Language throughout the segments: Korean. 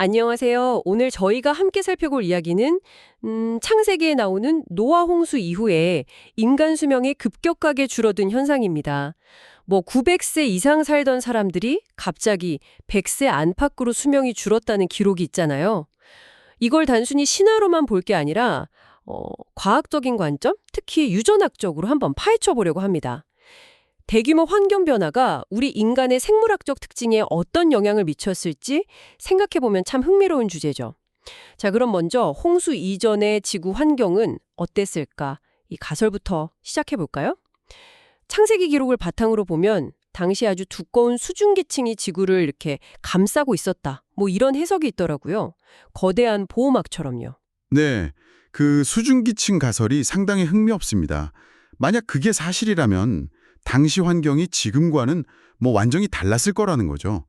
안녕하세요. 오늘 저희가 함께 살펴볼 이야기는 창세기에 나오는 노아 홍수 이후에 인간 수명이 급격하게 줄어든 현상입니다. 900세 이상 살던 사람들이 갑자기 100세 안팎으로 수명이 줄었다는 기록이 있잖아요. 이걸 단순히 신화로만 볼 게 아니라 과학적인 관점, 특히 유전학적으로 한번 파헤쳐 보려고 합니다. 대규모 환경 변화가 우리 인간의 생물학적 특징에 어떤 영향을 미쳤을지 생각해보면 참 흥미로운 주제죠. 자, 그럼 먼저 홍수 이전의 지구 환경은 어땠을까? 이 가설부터 시작해볼까요? 창세기 기록을 바탕으로 보면 당시 아주 두꺼운 수증기층이 지구를 이렇게 감싸고 있었다. 이런 해석이 있더라고요. 거대한 보호막처럼요. 네, 그 수증기층 가설이 상당히 흥미롭습니다. 만약 그게 사실이라면 당시 환경이 지금과는 완전히 달랐을 거라는 거죠.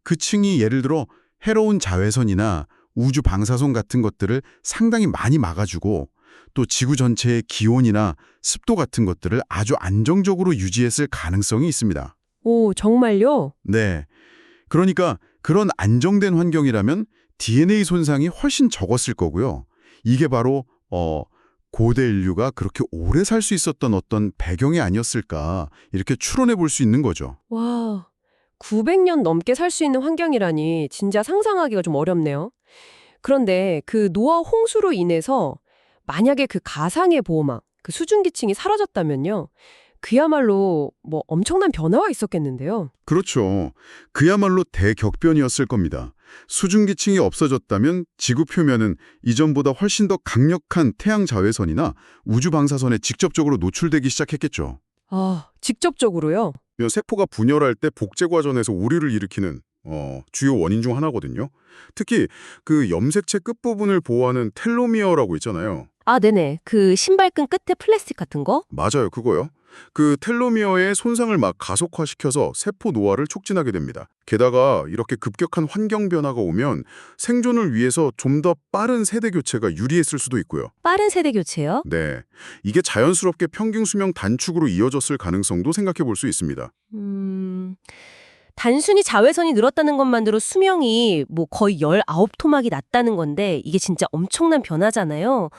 그 층이 예를 들어 해로운 자외선이나 우주 방사선 같은 것들을 상당히 많이 막아주고 또 지구 전체의 기온이나 습도 같은 것들을 아주 안정적으로 유지했을 가능성이 있습니다. 오, 정말요? 네, 그러니까 그런 안정된 환경이라면 DNA 손상이 훨씬 적었을 거고요. 이게 바로 고대 인류가 그렇게 오래 살 수 있었던 어떤 배경이 아니었을까 이렇게 추론해 볼 수 있는 거죠. 와, 900년 넘게 살 수 있는 환경이라니 진짜 상상하기가 좀 어렵네요. 그런데 그 노아 홍수로 인해서 만약에 그 가상의 보호막, 그 수증기층이 사라졌다면요. 그야말로 엄청난 변화가 있었겠는데요. 그렇죠. 그야말로 대격변이었을 겁니다. 수증기층이 없어졌다면 지구 표면은 이전보다 훨씬 더 강력한 태양 자외선이나 우주 방사선에 직접적으로 노출되기 시작했겠죠. 아, 직접적으로요? 세포가 분열할 때 복제 과정에서 오류를 일으키는 주요 원인 중 하나거든요. 특히 그 염색체 끝부분을 보호하는 텔로미어라고 있잖아요. 아, 네네. 그 신발끈 끝에 플라스틱 같은 거? 맞아요, 그거요. 그 텔로미어의 손상을 막 가속화시켜서 세포 노화를 촉진하게 됩니다. 게다가 이렇게 급격한 환경 변화가 오면 생존을 위해서 좀 더 빠른 세대 교체가 유리했을 수도 있고요. 빠른 세대 교체요? 네, 이게 자연스럽게 평균 수명 단축으로 이어졌을 가능성도 생각해 볼 수 있습니다. 단순히 자외선이 늘었다는 것만으로 수명이 거의 19토막이 났다는 건데 이게 진짜 엄청난 변화잖아요.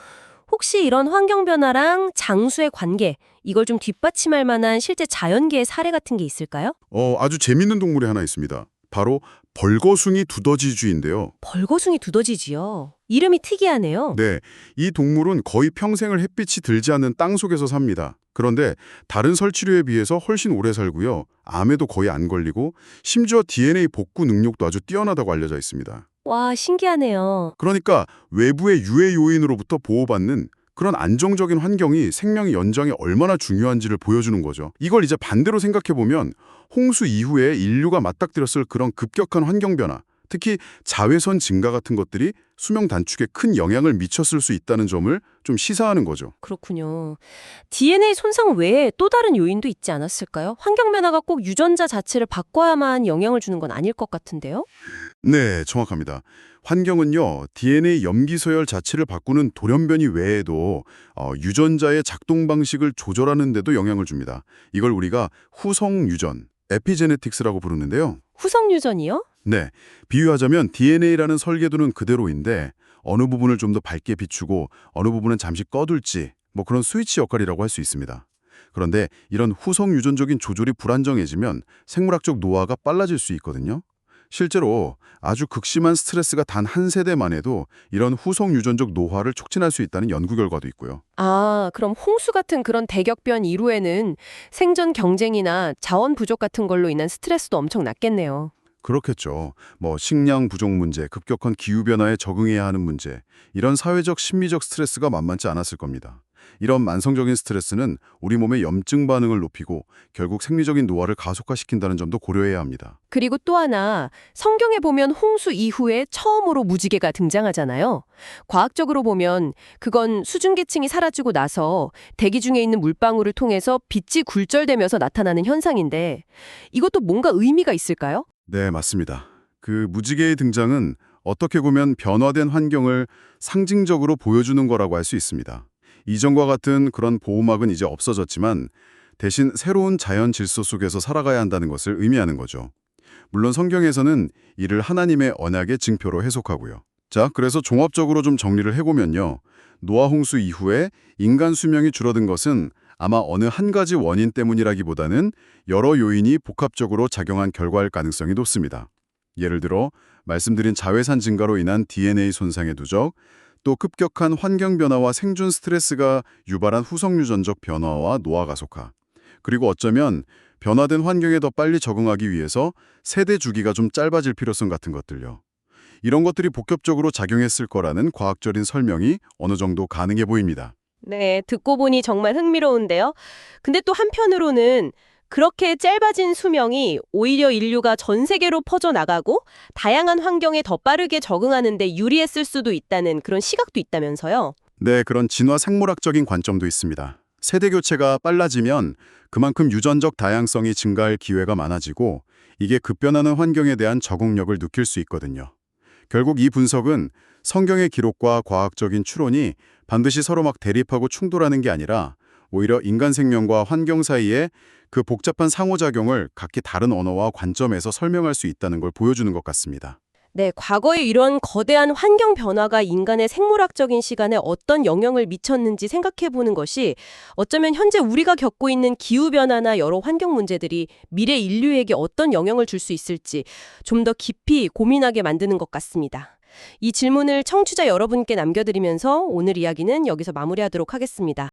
혹시 이런 환경 변화랑 장수의 관계, 이걸 좀 뒷받침할 만한 실제 자연계의 사례 같은 게 있을까요? 아주 재밌는 동물이 하나 있습니다. 바로 벌거숭이 두더지쥐인데요. 벌거숭이 두더지지요. 이름이 특이하네요. 네, 이 동물은 거의 평생을 햇빛이 들지 않는 땅 속에서 삽니다. 그런데 다른 설치류에 비해서 훨씬 오래 살고요. 암에도 거의 안 걸리고 심지어 DNA 복구 능력도 아주 뛰어나다고 알려져 있습니다. 와, 신기하네요. 그러니까 외부의 유해 요인으로부터 보호받는 그런 안정적인 환경이 생명의 연장에 얼마나 중요한지를 보여주는 거죠. 이걸 이제 반대로 생각해보면 홍수 이후에 인류가 맞닥뜨렸을 그런 급격한 환경 변화, 특히 자외선 증가 같은 것들이 수명 단축에 큰 영향을 미쳤을 수 있다는 점을 좀 시사하는 거죠. 그렇군요. DNA 손상 외에 또 다른 요인도 있지 않았을까요? 환경 변화가 꼭 유전자 자체를 바꿔야만 영향을 주는 건 아닐 것 같은데요? 네, 정확합니다. 환경은요, DNA 염기 서열 자체를 바꾸는 돌연변이 외에도 유전자의 작동 방식을 조절하는 데도 영향을 줍니다. 이걸 우리가 후성 유전, 에피제네틱스라고 부르는데요. 후성 유전이요? 네, 비유하자면 DNA라는 설계도는 그대로인데 어느 부분을 좀 더 밝게 비추고 어느 부분은 잠시 꺼둘지 그런 스위치 역할이라고 할 수 있습니다. 그런데 이런 후성 유전적인 조절이 불안정해지면 생물학적 노화가 빨라질 수 있거든요. 실제로 아주 극심한 스트레스가 단 한 세대만 해도 이런 후성 유전적 노화를 촉진할 수 있다는 연구 결과도 있고요. 아, 그럼 홍수 같은 그런 대격변 이후에는 생존 경쟁이나 자원 부족 같은 걸로 인한 스트레스도 엄청 났겠네요. 그렇겠죠. 식량 부족 문제, 급격한 기후변화에 적응해야 하는 문제, 이런 사회적, 심리적 스트레스가 만만치 않았을 겁니다. 이런 만성적인 스트레스는 우리 몸의 염증 반응을 높이고 결국 생리적인 노화를 가속화시킨다는 점도 고려해야 합니다. 그리고 또 하나, 성경에 보면 홍수 이후에 처음으로 무지개가 등장하잖아요. 과학적으로 보면 그건 수증기층이 사라지고 나서 대기 중에 있는 물방울을 통해서 빛이 굴절되면서 나타나는 현상인데 이것도 뭔가 의미가 있을까요? 네, 맞습니다. 그 무지개의 등장은 어떻게 보면 변화된 환경을 상징적으로 보여주는 거라고 할 수 있습니다. 이전과 같은 그런 보호막은 이제 없어졌지만 대신 새로운 자연 질서 속에서 살아가야 한다는 것을 의미하는 거죠. 물론 성경에서는 이를 하나님의 언약의 징표로 해석하고요. 자, 그래서 종합적으로 좀 정리를 해보면요. 노아 홍수 이후에 인간 수명이 줄어든 것은 아마 어느 한 가지 원인 때문이라기보다는 여러 요인이 복합적으로 작용한 결과일 가능성이 높습니다. 예를 들어 말씀드린 자외선 증가로 인한 DNA 손상의 누적, 또 급격한 환경 변화와 생존 스트레스가 유발한 후속 유전적 변화와 노화 가속화, 그리고 어쩌면 변화된 환경에 더 빨리 적응하기 위해서 세대 주기가 좀 짧아질 필요성 같은 것들요. 이런 것들이 복합적으로 작용했을 거라는 과학적인 설명이 어느 정도 가능해 보입니다. 네, 듣고 보니 정말 흥미로운데요. 근데 또 한편으로는 그렇게 짧아진 수명이 오히려 인류가 전 세계로 퍼져나가고 다양한 환경에 더 빠르게 적응하는 데 유리했을 수도 있다는 그런 시각도 있다면서요. 네, 그런 진화 생물학적인 관점도 있습니다. 세대 교체가 빨라지면 그만큼 유전적 다양성이 증가할 기회가 많아지고 이게 급변하는 환경에 대한 적응력을 느낄 수 있거든요. 결국 이 분석은 성경의 기록과 과학적인 추론이 반드시 서로 막 대립하고 충돌하는 게 아니라 오히려 인간 생명과 환경 사이에 그 복잡한 상호작용을 각기 다른 언어와 관점에서 설명할 수 있다는 걸 보여주는 것 같습니다. 네, 과거에 이런 거대한 환경 변화가 인간의 생물학적인 시간에 어떤 영향을 미쳤는지 생각해 보는 것이 어쩌면 현재 우리가 겪고 있는 기후변화나 여러 환경 문제들이 미래 인류에게 어떤 영향을 줄 수 있을지 좀 더 깊이 고민하게 만드는 것 같습니다. 이 질문을 청취자 여러분께 남겨드리면서 오늘 이야기는 여기서 마무리하도록 하겠습니다.